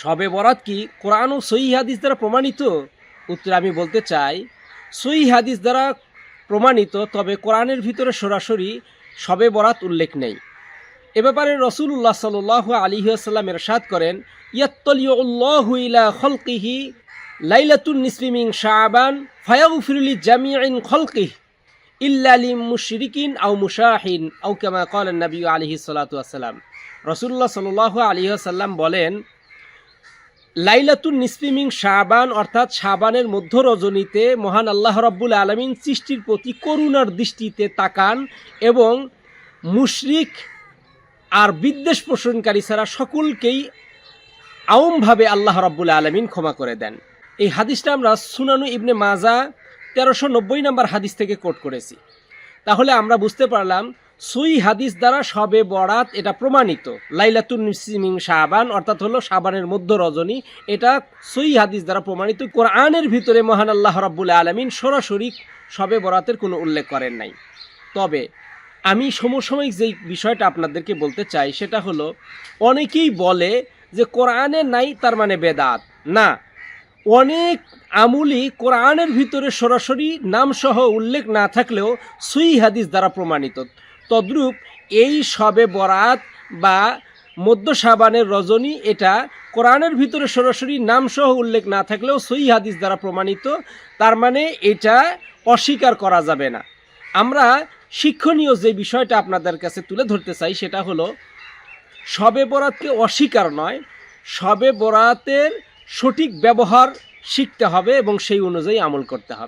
শবে বরাত কি কোরআন ও সহিহ হাদিস দ্বারা প্রমাণিত? উত্তরে আমি বলতে চাই, সহিহ হাদিস দ্বারা প্রমাণিত, তবে কোরআনের ভিতরে সরাসরি শবে বরাত উল্লেখ নেই। এ ব্যাপারে রাসূলুল্লাহ সাল্লাল্লাহু আলাইহি ওয়াসাল্লাম ইরশাদ করেন, ইয়াত্তালিউল্লাহু ইলা খালকিহি লাইলাতুন নিসফি মিন শাবান ফায়াগফিরু লিজামিইন খালকিহি ইল্লা লিলমুশরিকিন আও মুশাহিন আও কামা ক্বালা নবী আলাইহিস সালাতু ওয়াসসালাম। রাসূলুল্লাহ সাল্লাল্লাহু আলাইহি ওয়াসাল্লাম বলেন, লাইলাতুন নিসফি মিন শাবান অর্থাৎ শাবানের মধ্য রজনীতে মহান আল্লাহ রাব্বুল আলামিন সৃষ্টির প্রতি করুণার দৃষ্টিতে তাকান এবং মুশরিক আর বিদ্বেষ পোষণকারী ছাড়া সকলকেই আওমভাবে আল্লাহ রাব্বুল আলামিন ক্ষমা করে দেন। এই হাদিসটা আমরা সুনানু ইবনে মাজা 1390 নম্বর হাদিস থেকে কোট করেছি। তাহলে আমরা বুঝতে পারলাম সহিহ হাদিস দ্বারা শবে বরাত এটা প্রমাণিত। লাইলাতুন নিসফি মিন শাবান অর্থাৎ হলো শাবানের মধ্য রজনী, এটা সহিহ হাদিস দ্বারা প্রমাণিত। কোরআনের ভিতরে মহান আল্লাহ রাব্বুল আলামিন সরাসরি শবে বরাতের কোনো উল্লেখ করেন নাই। তবে আমি সমসাময়িক যেই বিষয়টা আপনাদেরকে বলতে চাই সেটা হলো, অনেকেই বলে যে কোরআনে নাই তার মানে বেদাত। না, অনেক আমুলি কোরআনের ভিতরে সরাসরি নামসহ উল্লেখ না থাকলেও সহিহ হাদিস দ্বারা প্রমাণিত। তদ্রূপ এই শবে বরাত বা মধ্য শাবানের রজনী এটা কোরআনের ভিতরে সরাসরি নামসহ উল্লেখ না থাকলেও সহিহ হাদিস দ্বারা প্রমাণিত, তার মানে এটা অস্বীকার করা যাবে না। আমরা শিক্ষণীয় যে বিষয়টা আপনাদের কাছে তুলে ধরতে চাই সেটা হলো, শবে বরাতকে অস্বীকার নয়, শবে বরাতের সঠিক ব্যবহার শিখতে হবে এবং সেই অনুযায়ী আমল করতে হবে।